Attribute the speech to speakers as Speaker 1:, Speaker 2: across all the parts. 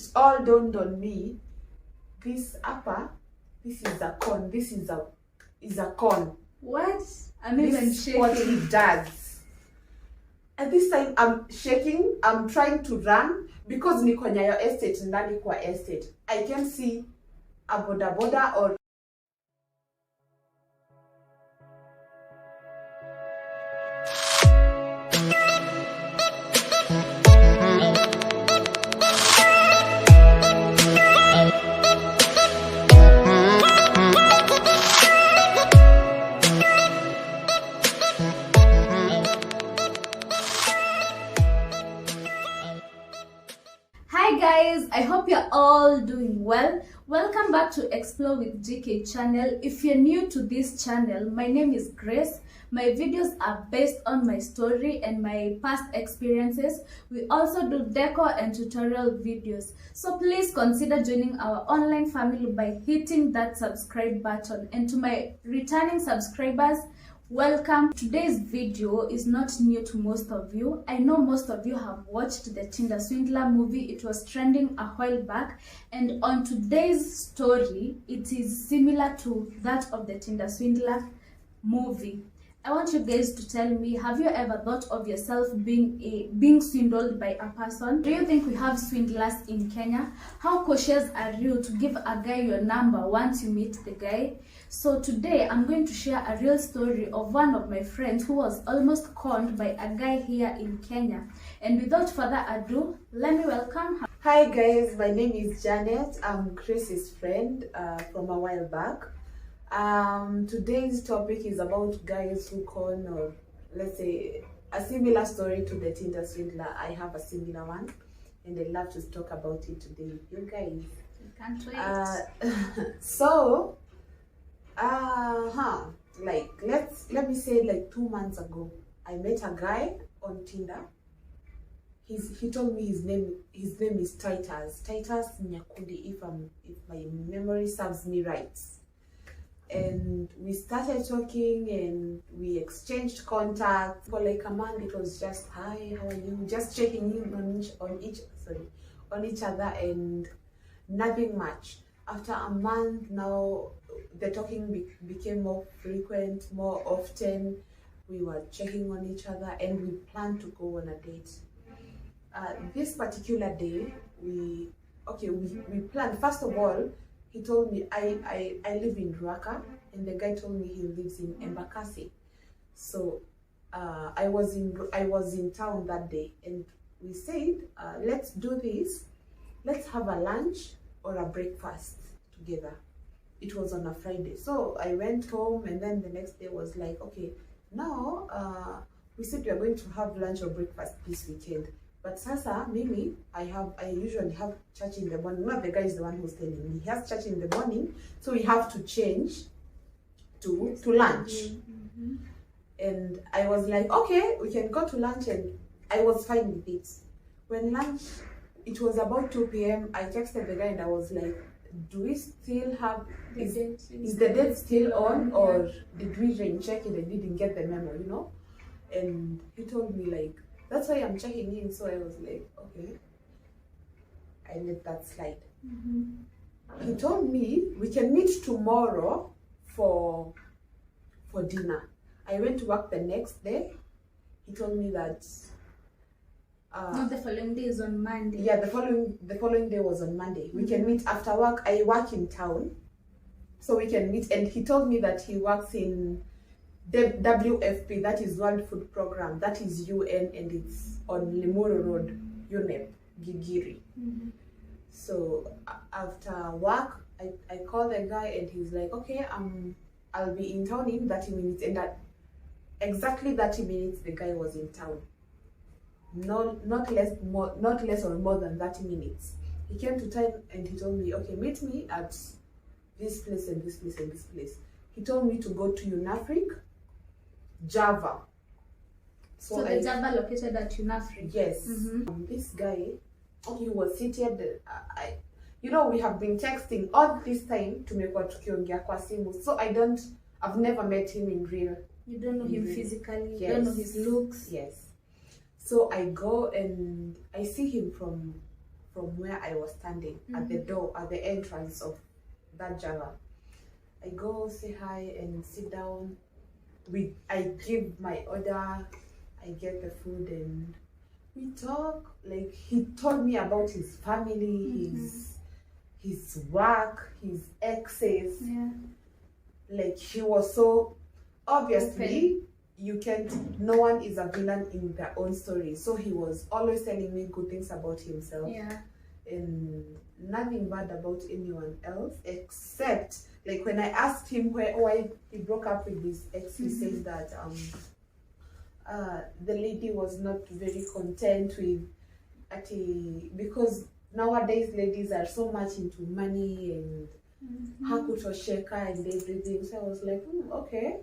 Speaker 1: it all dawned on me, this upper, this is a con, this is a con.
Speaker 2: What? I'm even shaking.
Speaker 1: What he does. At this time, I'm shaking. I'm trying to run because niko Nyayo estate, ndani kwa estate. I can see a boda boda or
Speaker 2: guys, I hope you're all doing well. Welcome back to Explore with GK channel. If you're new to this channel, my name is Grace. My videos are based on my story and my past experiences. We also do decor and tutorial videos. So please consider joining our online family by hitting that subscribe button. And to my returning subscribers, welcome. Today's video is not new to most of you. I know most of you have watched the Tinder Swindler movie. It was trending a while back, and on today's story, it is similar to that of the Tinder Swindler movie. I want you guys to tell me, have you ever thought of yourself being swindled by a person? Do you think we have swindlers in Kenya? How cautious are you to give a guy your number once you meet the guy? So today I'm going to share a real story of one of my friends who was almost conned by a guy here in Kenya. And without further ado, let me welcome her.
Speaker 1: Hi guys, my name is Janet. I'm Chris's friend from a while back. Today's topic is about guys who con, or let's say a similar story to the Tinder Swindler. I have a similar one and I'd love to talk about it today. You guys.
Speaker 2: I can't wait.
Speaker 1: So like let me say like 2 months ago, I met a guy on Tinder. He told me his name is Titus Nyakundi, if my memory serves me right. And we started talking and we exchanged contacts for like a month. It was just, hi, how are you? Just checking in on each other and nothing much. After a month now, the talking became more frequent, more often. We were checking on each other and we planned to go on a date. This particular day, we planned. First of all, he told me I live in Ruaka, and the guy told me he lives in Embakasi. So I was in town that day, and we said, let's do this. Let's have a lunch or a breakfast together. It was on a Friday. So I went home, and then the next day was like, okay, now we said we are going to have lunch or breakfast this weekend. But sasa, mimi, I usually have church in the morning. Not the guy is the one who's telling me. He has church in the morning, so we have to change to lunch.
Speaker 2: Mm-hmm.
Speaker 1: And I was like, okay, we can go to lunch, and I was fine with it. When lunch, it was about 2 p.m. I texted the guy and I was like, do we still have, is the date still on, or did we rain check it and didn't get the memo, you know? And he told me like, that's why I'm checking in. So I was like, okay. I let that slide. Mm-hmm. He told me we can meet tomorrow for dinner. I went to work the next day. He told me that
Speaker 2: not the following day is on Monday.
Speaker 1: Yeah, the following day was on Monday. We can meet after work. I work in town, so we can meet. And he told me that he works in the WFP, that is World Food Program, that is UN, and it's on Limuru Road, UNEP, Gigiri. Mm-hmm. So after work, I called the guy and he's like, okay, I'll be in town in 30 minutes. And at exactly 30 minutes, the guy was in town. Not less or more than 30 minutes. He came to town and he told me, okay, meet me at this place and this place and this place. He told me to go to UNAFRIC, Java.
Speaker 2: So the Java located at UNAFRIC?
Speaker 1: Yes. Mm-hmm. This guy, he was seated. We have been texting all this time to make what tukiongea kwa simu. So I've never met him in real.
Speaker 2: You don't know him physically.
Speaker 1: Yes.
Speaker 2: You don't know his looks.
Speaker 1: Yes. So I go and I see him from from where I was standing at the door, at the entrance of that Java. I go say hi and sit down. I give my order, I get the food, and we talk. Like, he told me about his family, his work, his exes.
Speaker 2: Yeah.
Speaker 1: Like, he was so obviously you can't. No one is a villain in their own story. So he was always telling me good things about himself.
Speaker 2: Yeah.
Speaker 1: And nothing bad about anyone else, except like when I asked him why he broke up with his ex, he said that the lady was not very content with because nowadays ladies are so much into money and hakutosheka and everything. So I was like, okay.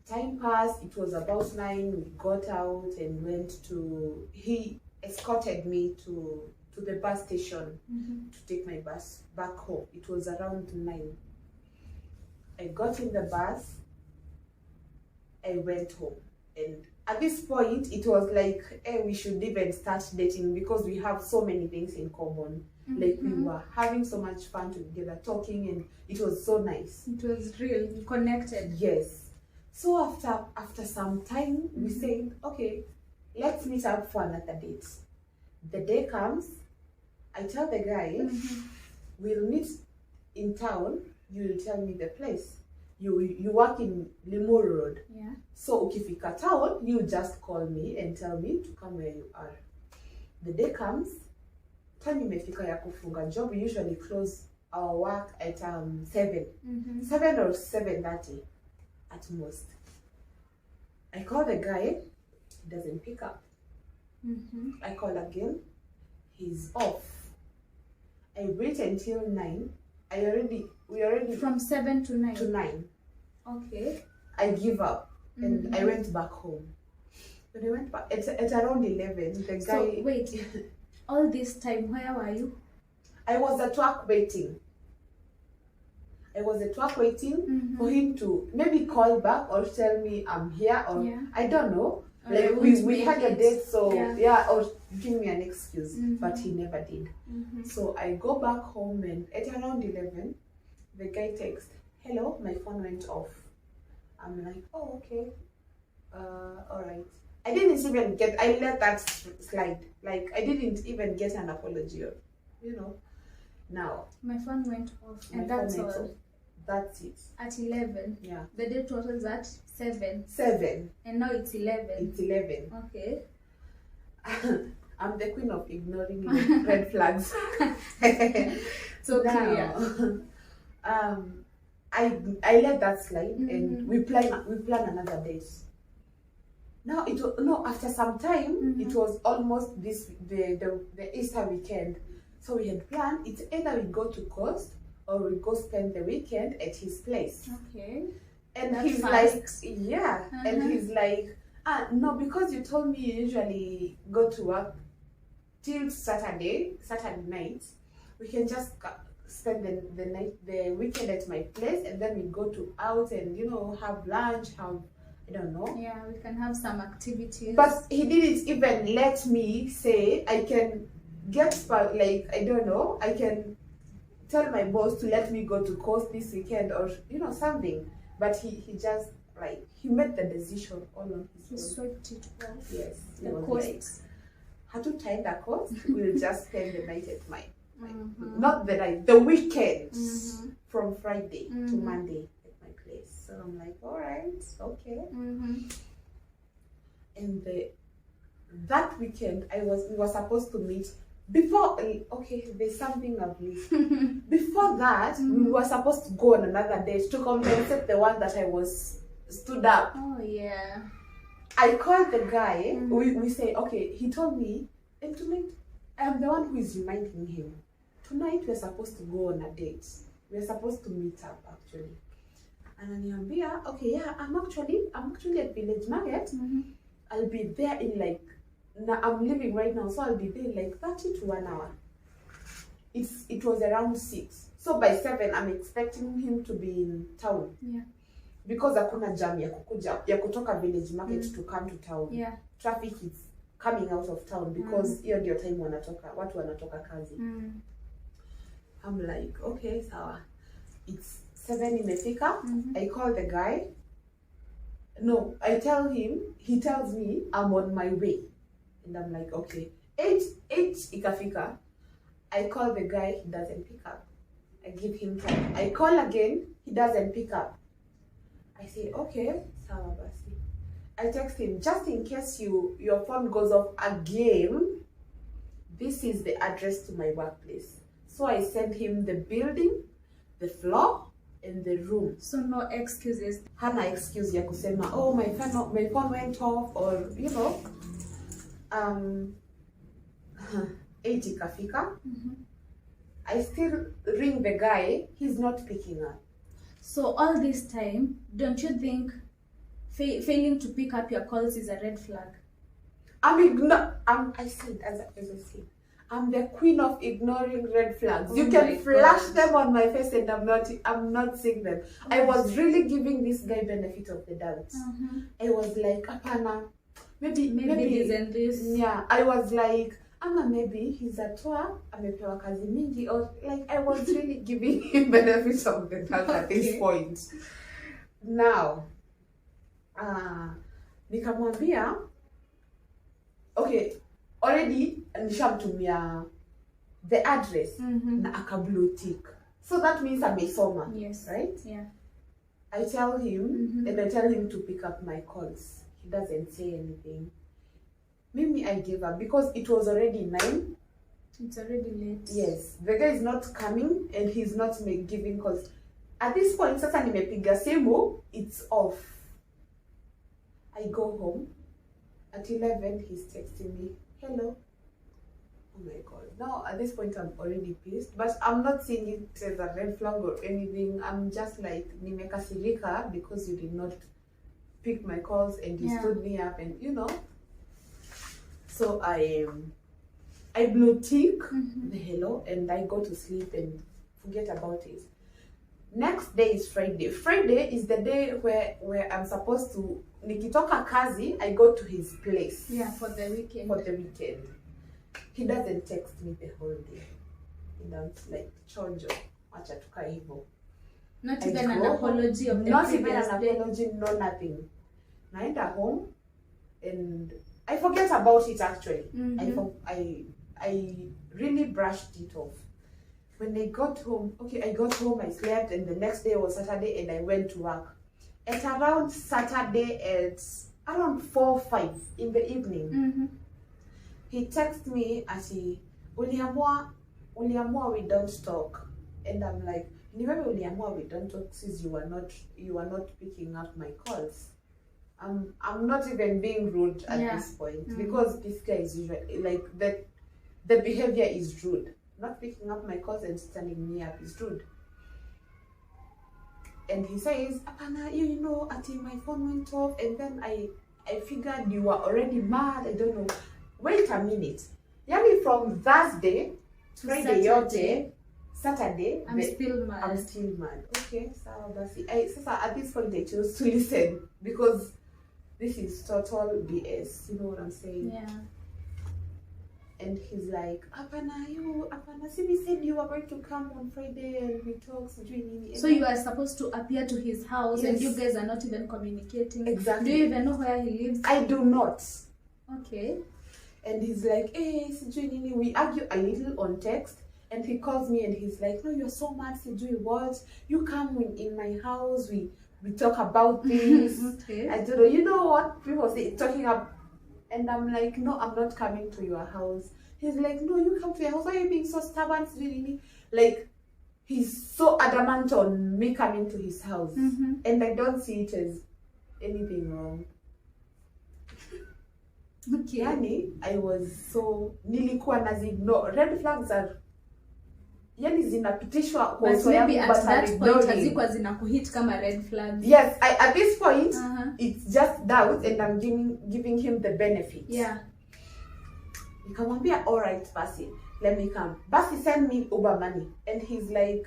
Speaker 1: Time passed. It was about 9. We got out and went to. He escorted me to the bus station to take my bus back home. It was around 9. I got in the bus. I went home, and at this point, it was like, hey, we should even start dating because we have so many things in common. Like, we were having so much fun together, talking, and it was so nice.
Speaker 2: It was real. You connected.
Speaker 1: Yes. So after some time, we said, okay, let's meet up for another date. The day comes, I tell the guy, we'll meet in town. You will tell me the place. You work in Limuru Road.
Speaker 2: Yeah.
Speaker 1: So ukifika town, you just call me and tell me to come where you are. The day comes, time imefika ya kufunga job. We usually close our work at 7. 7 or 7:30 at most. I call the guy, he doesn't pick up. I call again, he's off. I wait until 9. We already
Speaker 2: From 7 to 9.
Speaker 1: to 9.
Speaker 2: Okay.
Speaker 1: I give up and I went back home. When I went back at around 11, the guy.
Speaker 2: So wait, all this time where were you?
Speaker 1: I was at work waiting. For him to maybe call back or tell me I'm here, or I don't know. Like, we had a date, so or give me an excuse, but he never did. So I go back home, and at around 11, the guy texts, hello, my phone went off. I'm like, oh, okay, all right. I didn't even I let that slide. Like, I didn't even get an apology, Now,
Speaker 2: my phone went off, and that's all.
Speaker 1: That's it.
Speaker 2: At 11.
Speaker 1: Yeah.
Speaker 2: The date was at 7.
Speaker 1: 7.
Speaker 2: And now it's 11.
Speaker 1: It's 11.
Speaker 2: Okay.
Speaker 1: I'm the queen of ignoring red flags.
Speaker 2: So
Speaker 1: now,
Speaker 2: clear.
Speaker 1: I let that slide, and we plan another date. Now after some time, it was almost the Easter weekend. So we had planned, it's either we go to coast or we go spend the weekend at his place.
Speaker 2: Okay.
Speaker 1: And
Speaker 2: That's
Speaker 1: he's
Speaker 2: fast.
Speaker 1: like, yeah. And he's like, no, because you told me you usually go to work till Saturday night, we can just spend the weekend at my place, and then we go out and have lunch, I don't know.
Speaker 2: Yeah, we can have some activities.
Speaker 1: But he didn't even let me say I can I don't know, I can tell my boss to let me go to coast this weekend or something. But he just he made the decision all on his own.
Speaker 2: He swiped it off.
Speaker 1: Yes.
Speaker 2: The coast.
Speaker 1: Had to tie the coast. We'll just spend the night at my not the night, the weekend from Friday to Monday at my place. So I'm like, all right, okay. And that weekend we were supposed to meet. Before, okay, there's something I've missed. Before that, we were supposed to go on another date to compensate the one that I was stood up.
Speaker 2: Oh, yeah.
Speaker 1: I called the guy. We say, okay, he told me, and tonight, I'm the one who is reminding him. Tonight, we're supposed to go on a date. We're supposed to meet up, actually. And then okay, yeah, I'm actually at Village Market. I'll be there in now I'm leaving right now, so I'll be there in 30 to 1 hour. It was around 6. So by 7, I'm expecting him to be in town.
Speaker 2: Yeah.
Speaker 1: Because hakuna jam ya kutoka Village Market to come to town.
Speaker 2: Yeah.
Speaker 1: Traffic is coming out of town because hiyo ndio time watu wanatoka kazi. I'm like, okay, sawa. It's 7 imefika. I call the guy. No, I tell him, he tells me I'm on my way. And I'm like, okay. 8 ikafika. I call the guy, he doesn't pick up. I give him time. I call again, he doesn't pick up. I say, okay, sawa basi. I text him, just in case your phone goes off again, this is the address to my workplace. So I sent him the building, the floor, and the room. So
Speaker 2: no excuses.
Speaker 1: Hana excuse ya kusema, oh, my phone went off, or, you know. 8 ikafika. I still ring the guy, he's not picking up.
Speaker 2: So all this time, don't you think failing to pick up your calls is a red flag?
Speaker 1: I said, as I said, I'm the queen of ignoring red flags. You can flash them on my face and I'm not seeing them. I was really giving this guy benefit of the doubt. I was like, apana, maybe
Speaker 2: isn't this?
Speaker 1: Yeah, I was like, maybe he's a tour, amepewa kazi mingi, or like I was really giving him benefit of the doubt at this point. Now, nikamwambia, okay, already nishamtumia the address na aka blue tick. So that means amesoma,
Speaker 2: yes,
Speaker 1: right?
Speaker 2: Yeah.
Speaker 1: I tell him and I tell him to pick up my calls. He doesn't say anything. Maybe I gave up because it was already 9.
Speaker 2: It's already late.
Speaker 1: Yes, the guy is not coming and he's not giving calls. At this point, sasa nimepiga simu, it's off. I go home. At 11, he's texting me, hello. Oh my God. Now, at this point, I'm already pissed. But I'm not seeing it as a red flag or anything. I'm just like, nimekasirika because you did not pick my calls and you stood me up and, you know. So I blue tick the hello and I go to sleep and forget about it. Next day is Friday. Friday is the day where I'm supposed to, nikitoka kazi, I go to his place.
Speaker 2: Yeah, for the weekend.
Speaker 1: For the weekend. He doesn't text me the whole day. And I'm like, chonjo, acha tukae hivyo.
Speaker 2: Not even an apology of the
Speaker 1: Not even
Speaker 2: previous
Speaker 1: an
Speaker 2: day.
Speaker 1: apology, no nothing. Naenda home and I forget about it actually. I really brushed it off. When I got home, I slept and the next day was Saturday and I went to work. At around Saturday at around 4-5 in the evening, he texted me as uliamua we don't talk. And I'm like, niwewe uliamua we don't talk since you are not picking up my calls. I'm not even being rude at this point because this guy is usually like the behavior is rude. Not picking up my calls and standing me up is rude. And he says, apana, you know, ati my phone went off and then I figured you were already mad. I don't know. Wait a minute. Yani from Thursday, Friday yote, Saturday,
Speaker 2: I'm still mad.
Speaker 1: Okay, sawa basi. Sasa at this point I chose to listen because this is total BS. You know what I'm saying?
Speaker 2: Yeah.
Speaker 1: And he's like, apana, see, we said you were going to come on Friday and we talk.
Speaker 2: So you are supposed to appear to his house and you guys are not even communicating.
Speaker 1: Exactly.
Speaker 2: Do you even know where he lives?
Speaker 1: I do not.
Speaker 2: Okay.
Speaker 1: And he's like, hey, we argue a little on text. And he calls me and he's like, no, you're so mad, Sijui, what? You come in my house, we talk about this.
Speaker 2: Okay. I
Speaker 1: don't know, you know what people say, talking up. And I'm like, no, I'm not coming to your house. He's like, no, you come to your house. Why are you being so stubborn? Like, he's so adamant on me coming to his house. And I don't see it as anything wrong.
Speaker 2: Okay.
Speaker 1: Yani, I was so, nilikuwa nazignore. Red flags are, yani zinapitishwa kwa
Speaker 2: uso yangu, but at that point hazikuwa zinakuhit kama red flags.
Speaker 1: Yes, at this point, it's just doubt and I'm giving him the benefit.
Speaker 2: Yeah.
Speaker 1: Nikamwambia, all right, Basi, let me come. Basi send me Uber money. And he's like,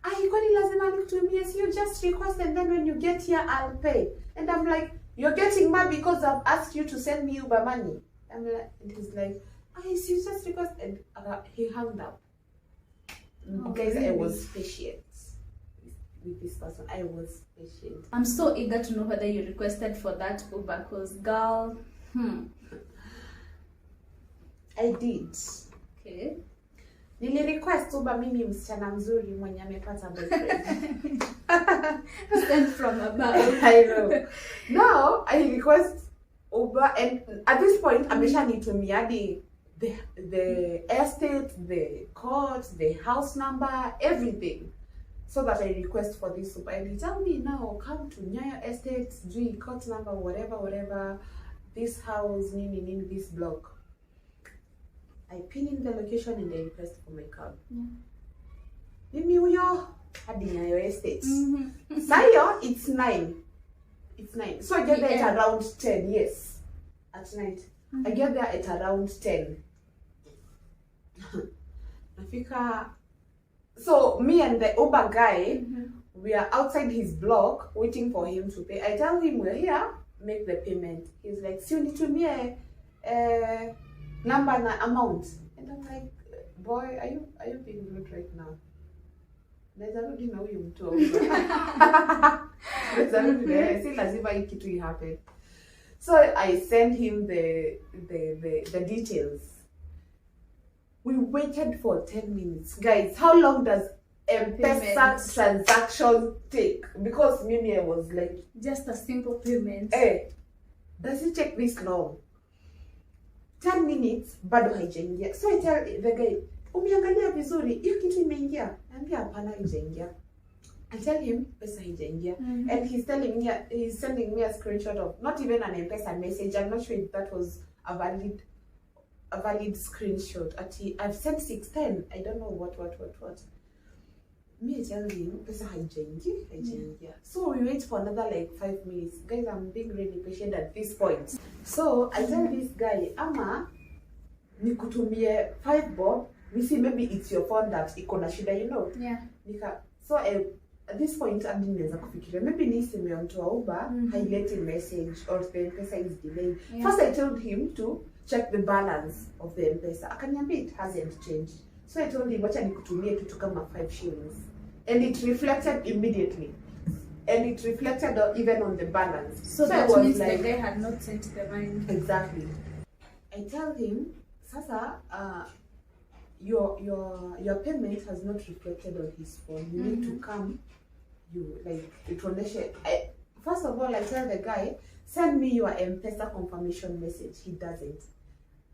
Speaker 1: kwani lazima nikutumie? So you just request and then when you get here, I'll pay. And I'm like, you're getting mad because I've asked you to send me Uber money. And he's like, I see, just request, and he hung up. Guys,
Speaker 2: really?
Speaker 1: I was patient with this person. I was patient.
Speaker 2: I'm so eager to know whether you requested for that Uber, because girl,
Speaker 1: I did.
Speaker 2: Okay.
Speaker 1: Nili request Uber, mimi msichana mzuri mwenye amepata boyfriend.
Speaker 2: Sent from above.
Speaker 1: I know. Now I request Uber, and at this point, ameshanitumia the estate, the court, the house number, everything, so that I request for this Uber. And he tell me, now come to Nyayo Estate, do court number, whatever, this house, nini, this block. I pin in the location and I request for my cab. Mimi huyo hadi Nyayo Estate. Sayo, it's 9. It's 9. So I get there at around 10, yes. At night. I get there at around 10. Nafika. So me and the Uber guy, we are outside his block waiting for him to pay. I tell him we're here, make the payment. He's like, so you need to me a number and amount. And I'm like, boy, are you being rude right now? Nezarudi na huyu mtu. Nezarudi na si lazima hii kitu happen. So I send him the details. We waited for 10 minutes. Guys, how long does M-Pesa transaction take? Because maybe I was like,
Speaker 2: just a simple payment.
Speaker 1: Hey, does it take this long? 10 minutes, bado haijaingia. So I tell the guy, umeangalia vizuri, hiyo kitu imeingia? Naambia hapana haijaingia. I tell him pesa haijaingia. And he's telling me, he's sending me a screenshot of not even an M-Pesa message. I'm not sure if that was a valid screenshot. I've sent 610. I don't know what. Me I tell him pesa haijaingia. So we wait for another like 5 minutes. Guys, I'm being really patient at this point. So I tell this guy, ama nikutumie 5 bob. We see maybe it's your phone that iko na shida, you know.
Speaker 2: Yeah.
Speaker 1: So at this point, I didn't kufikiria maybe ni simu ya mtu wa Uber haileti message or the M-Pesa is delayed.
Speaker 2: Yeah.
Speaker 1: First I told him to check the balance of the M-Pesa. Akaniambia it hasn't changed. So I told him wacha nikutumie kitu kama 5 shillings. And it reflected immediately. And it reflected even on the balance.
Speaker 2: So that means like, the guy had not sent the money.
Speaker 1: Exactly. I tell him, Sasa, your payment has not reflected on his phone. You need to come. First of all, I tell the guy, send me your M-Pesa confirmation message. He doesn't.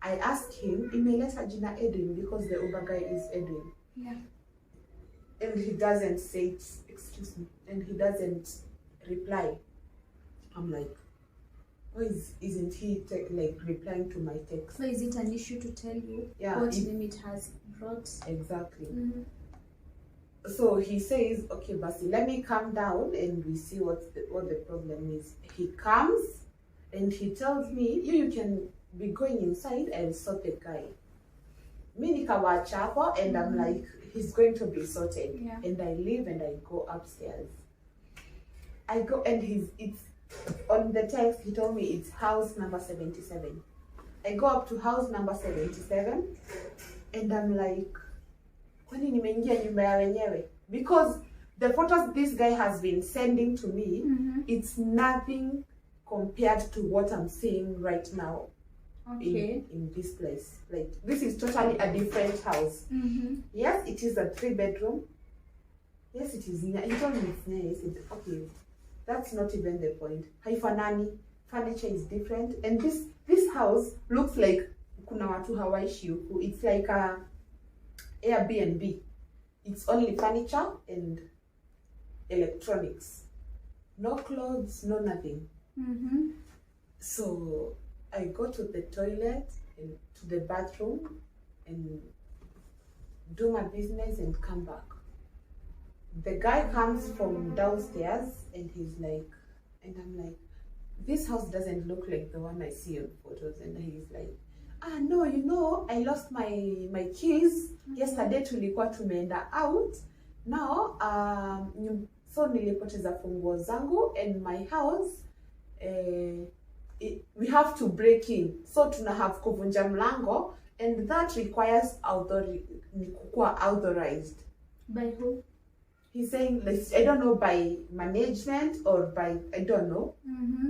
Speaker 1: I ask him, imeleta jina Edwin because the Uber guy is Edwin.
Speaker 2: Yeah.
Speaker 1: And he doesn't say it, excuse me, and he doesn't reply. I'm like, why isn't he replying to my text?
Speaker 2: So is it an issue to tell you what name it has brought?
Speaker 1: Exactly. So he says, okay, Basi, let me come down and we see what the problem is. He comes and he tells me, you can be going inside and sort the guy. Me nikawacha hapo and I'm like, he's going to be sorted.
Speaker 2: Yeah.
Speaker 1: And I leave and I go upstairs. I go and it's on the text, he told me it's house number 77. I go up to house number 77 and I'm like, kwani nimeingia nyumba ya wenyewe? Because the photos this guy has been sending to me, it's nothing compared to what I'm seeing right now.
Speaker 2: Okay.
Speaker 1: In this place. Like, this is totally a different house. Yes, it is a 3-bedroom. Yes, it is near. He told me it's near. He said, okay, that's not even the point. Haifanani. Furniture is different. And this house looks like kuna watu hawaishi huku. It's like a Airbnb. It's only furniture and electronics. No clothes, no nothing. So I go to the toilet and to the bathroom and do my business and come back. The guy comes from downstairs and he's like, and I'm like, this house doesn't look like the one I see on photos. And he's like, no, you know, I lost my keys. Yesterday tulikuwa tumeenda out. Now, so nilipoteza funguo zangu and my house we have to break in, so tuna have kuvunja mlango, and that requires authorized.
Speaker 2: By who?
Speaker 1: He's saying, like, I don't know, by management or by, I don't know.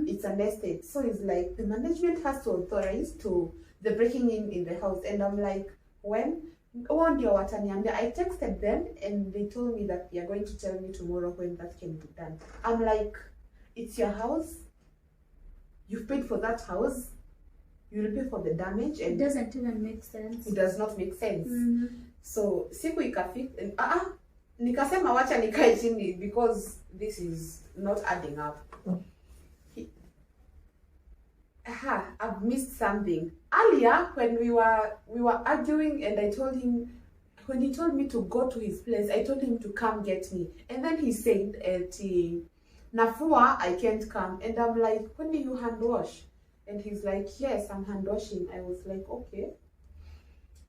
Speaker 1: It's an estate. So it's like the management has to authorize to the breaking in the house. And I'm like, when? I texted them and they told me that they are going to tell me tomorrow when that can be done. I'm like, it's your house. You've paid for that house. You will pay for the damage. And
Speaker 2: it doesn't even make sense.
Speaker 1: It does not make sense. So siku ikafika, nikasema wacha nikae chini because this is not adding up. I've missed something. Earlier, when we were arguing, and I told him, when he told me to go to his place, I told him to come get me. And then he said, Nafua, I can't come. And I'm like, when do you hand wash? And he's like, yes, I'm hand washing. I was like, okay.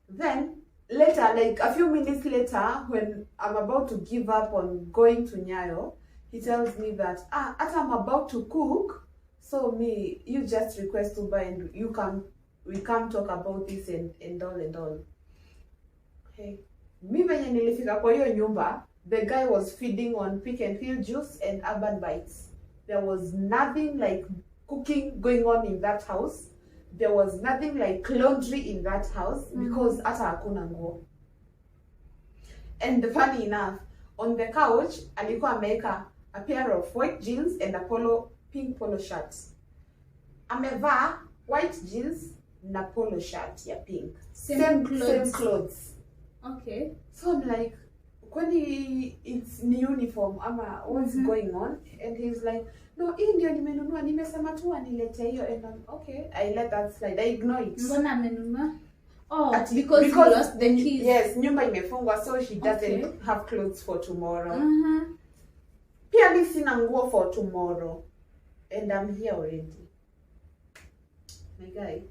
Speaker 1: Then later, like a few minutes later, when I'm about to give up on going to Nyayo, he tells me that, as I'm about to cook, so you just request to buy and we come talk about this and all. Hey, me venye nilifika kwa hiyo nyumba, the guy was feeding on Pick and Fill juice and Urban Bites. There was nothing like cooking going on in that house. There was nothing like laundry in that house because hata hakuna nguo. And funny enough, on the couch, alikuwa ameweka a pair of white jeans and a pink polo shirt. Amevaa white jeans na polo shirt ya pink. Same clothes.
Speaker 2: Okay.
Speaker 1: So I'm like, kwani it's ni uniform ama what's going on? And he's like, no, hii ndio nimenunua, nimesema tu anilete hiyo. And I'm okay, I let that slide. I ignore it.
Speaker 2: Mbona amenunua? Oh, because he lost the keys.
Speaker 1: Yes, nyumba imefungwa, so she doesn't have clothes for tomorrow. Pia mi sina nguo for tomorrow. And I'm here already. My guy,